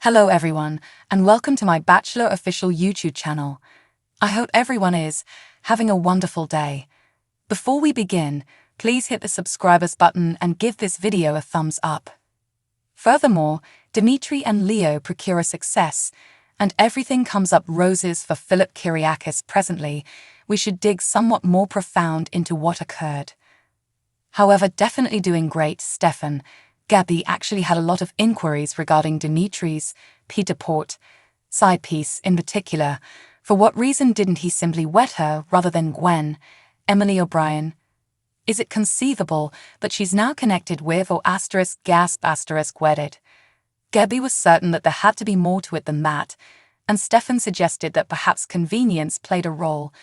Hello everyone, and welcome to my Bachelor official YouTube channel. I hope everyone is having a wonderful day. Before we begin, please hit the subscribers button and give this video a thumbs up. Furthermore, Dimitri and Leo procure a success, and everything comes up roses for Philip Kyriakis. Presently, we should dig somewhat more profound into what occurred. However, definitely doing great, Stefan. Gabi actually had a lot of inquiries regarding Dimitri's Peter Port side piece in particular. For what reason didn't he simply wed her rather than Gwen, Emily O'Brien? Is it conceivable that she's now connected with or wedded? Gabi was certain that there had to be more to it than that, and Stefan suggested that perhaps convenience played a role.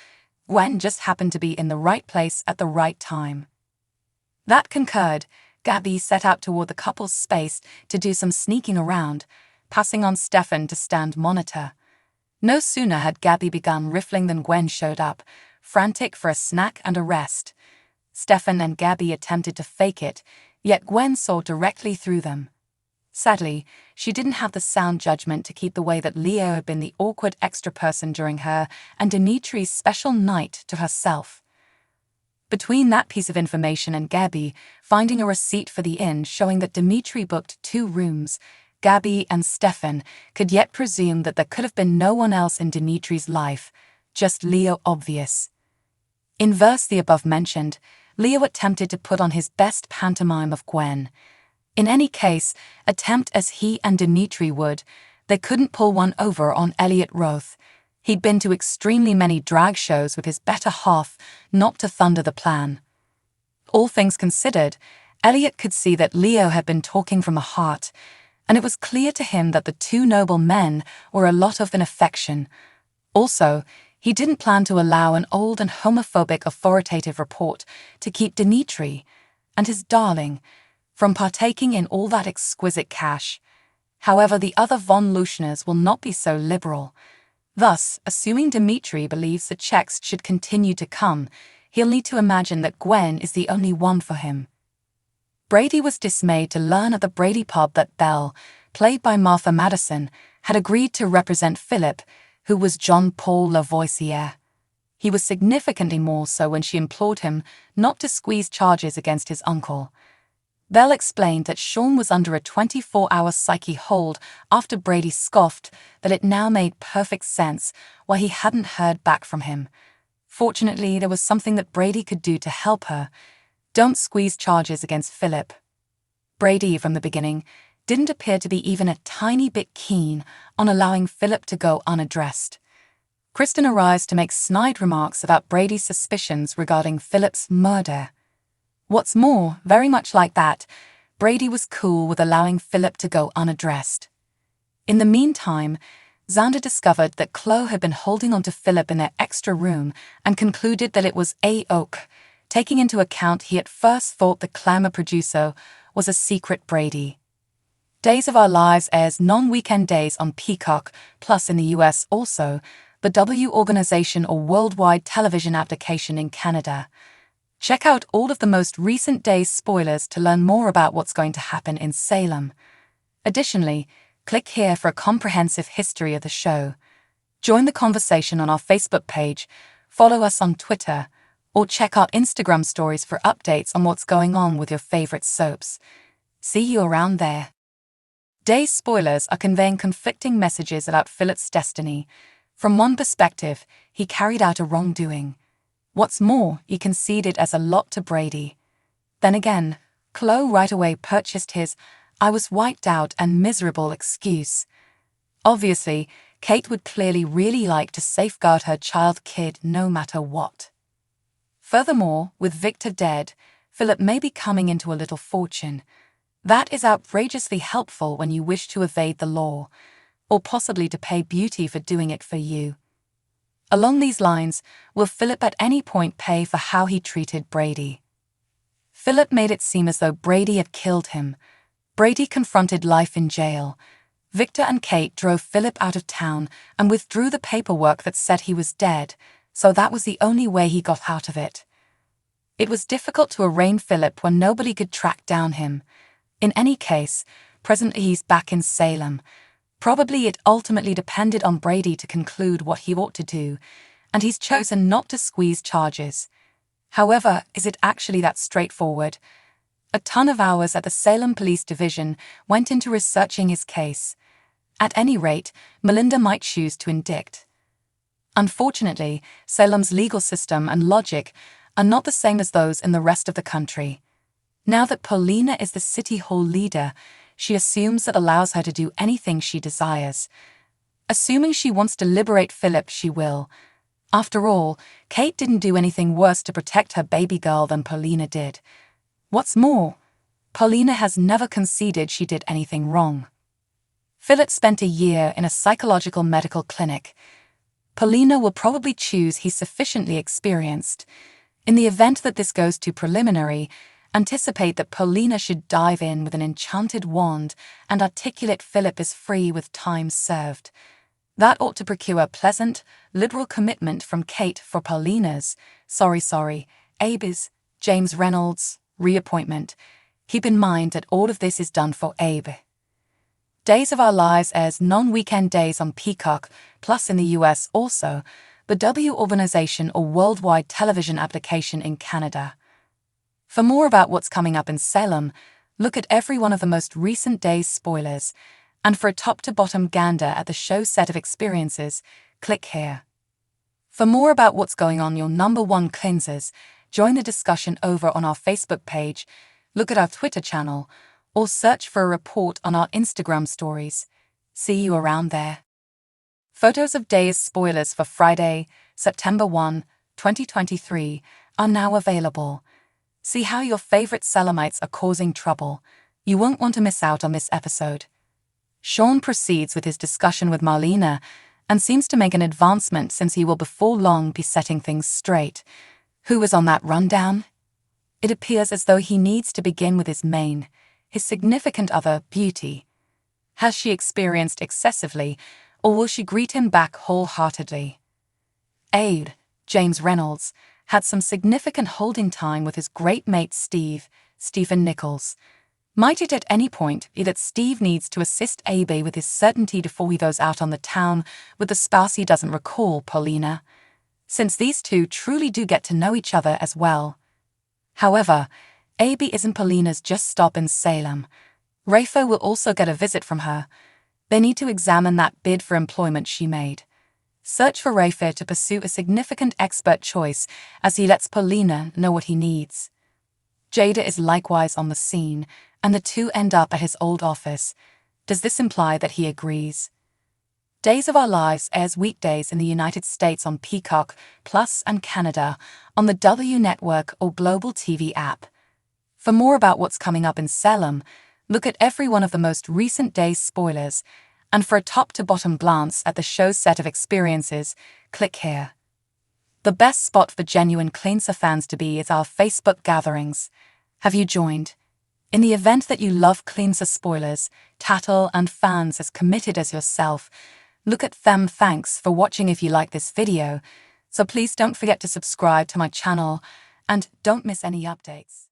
Gwen just happened to be in the right place at the right time. That concurred, Gabi set out toward the couple's space to do some sneaking around, passing on Stefan to stand monitor. No sooner had Gabi begun riffling than Gwen showed up, frantic for a snack and a rest. Stefan and Gabi attempted to fake it, yet Gwen saw directly through them. Sadly, she didn't have the sound judgment to keep the way that Leo had been the awkward extra person during her and Dimitri's special night to herself. Between that piece of information and Gabi finding a receipt for the inn showing that Dimitri booked 2 rooms, Gabi and Stefan could yet presume that there could have been no one else in Dimitri's life, just Leo. Obvious. In verse the above mentioned, Leo attempted to put on his best pantomime of Gwen. In any case, attempt as he and Dimitri would, they couldn't pull one over on Elliot Roth. He'd been to extremely many drag shows with his better half not to thunder the plan. All things considered, Elliot could see that Leo had been talking from the heart, and it was clear to him that the 2 noble men were a lot of an affection. Also, he didn't plan to allow an old and homophobic authoritative report to keep Dimitri and his darling from partaking in all that exquisite cash. However, the other von Luschners will not be so liberal. Thus, assuming Dimitri believes the checks should continue to come, he'll need to imagine that Gwen is the only one for him. Brady was dismayed to learn at the Brady pub that Belle, played by Martha Madison, had agreed to represent Philip, who was John Paul Lavoisier. He was significantly more so when she implored him not to squeeze charges against his uncle. Belle explained that Sean was under a 24-hour psyche hold after Brady scoffed that it now made perfect sense why he hadn't heard back from him. Fortunately, there was something that Brady could do to help her. Don't squeeze charges against Philip. Brady, from the beginning, didn't appear to be even a tiny bit keen on allowing Philip to go unaddressed. Kristen arrives to make snide remarks about Brady's suspicions regarding Philip's murder. What's more, very much like that, Brady was cool with allowing Philip to go unaddressed. In the meantime, Xander discovered that Chloe had been holding on to Philip in their extra room and concluded that it was a-ok, taking into account he at first thought the Clamour producer was a secret Brady. Days of Our Lives airs non-weekend days on Peacock, plus in the US also, the W organization or worldwide television application in Canada. Check out all of the most recent days' spoilers to learn more about what's going to happen in Salem. Additionally, click here for a comprehensive history of the show. Join the conversation on our Facebook page, follow us on Twitter, or check out Instagram stories for updates on what's going on with your favorite soaps. See you around there. Days' spoilers are conveying conflicting messages about Philip's destiny. From one perspective, he carried out a wrongdoing. What's more, he conceded as a lot to Brady. Then again, Chloe right away purchased his "I was wiped out and miserable" excuse. Obviously, Kate would clearly really like to safeguard her child kid no matter what. Furthermore, with Victor dead, Philip may be coming into a little fortune. That is outrageously helpful when you wish to evade the law, or possibly to pay beauty for doing it for you. Along these lines, will Philip at any point pay for how he treated Brady? Philip made it seem as though Brady had killed him. Brady confronted life in jail. Victor and Kate drove Philip out of town and withdrew the paperwork that said he was dead, so that was the only way he got out of it. It was difficult to arraign Philip when nobody could track down him. In any case, presently he's back in Salem. Probably it ultimately depended on Brady to conclude what he ought to do, and he's chosen not to squeeze charges. However, is it actually that straightforward? A ton of hours at the Salem Police Division went into researching his case. At any rate, Melinda might choose to indict. Unfortunately, Salem's legal system and logic are not the same as those in the rest of the country. Now that Paulina is the City Hall leader, she assumes that allows her to do anything she desires. Assuming she wants to liberate Philip, she will. After all, Kate didn't do anything worse to protect her baby girl than Paulina did. What's more, Paulina has never conceded she did anything wrong. Philip spent a year in a psychological medical clinic. Paulina will probably choose he's sufficiently experienced. In the event that this goes to preliminary, anticipate that Paulina should dive in with an enchanted wand and articulate Philip is free with time served. That ought to procure a pleasant, liberal commitment from Kate for Paulina's, Abe's, James Reynolds' reappointment. Keep in mind that all of this is done for Abe. Days of Our Lives airs non-weekend days on Peacock, plus in the US also, the W organization or worldwide television application in Canada. For more about what's coming up in Salem, look at every one of the most recent days' spoilers, and for a top-to-bottom gander at the show set of experiences, click here. For more about what's going on your #1 cleansers, join the discussion over on our Facebook page, look at our Twitter channel, or search for a report on our Instagram stories. See you around there. Photos of days spoilers for Friday, September 1, 2023, are now available. See how your favorite Selemites are causing trouble. You won't want to miss out on this episode. Sean proceeds with his discussion with Marlena and seems to make an advancement since he will before long be setting things straight. Who was on that rundown? It appears as though he needs to begin with his significant other, Beauty. Has she experienced excessively, or will she greet him back wholeheartedly? Abe, James Reynolds, had some significant holding time with his great mate Stephen Nichols. Might it at any point be that Steve needs to assist Abe with his certainty before he goes out on the town with the spouse he doesn't recall, Paulina? Since these two truly do get to know each other as well. However, Abe isn't Paulina's just stop in Salem. Rafa will also get a visit from her. They need to examine that bid for employment she made. Search for Rafa to pursue a significant expert choice as he lets Paulina know what he needs. Jada is likewise on the scene, and the two end up at his old office. Does this imply that he agrees? Days of Our Lives airs weekdays in the United States on Peacock, Plus and Canada, on the W Network or Global TV app. For more about what's coming up in Salem, look at every one of the most recent days' spoilers, and for a top-to-bottom glance at the show's set of experiences, click here. The best spot for genuine Cleanser fans to be is our Facebook gatherings. Have you joined? In the event that you love Cleanser spoilers, tattle, and fans as committed as yourself, look at them. Thanks for watching if you like this video, so please don't forget to subscribe to my channel, and don't miss any updates.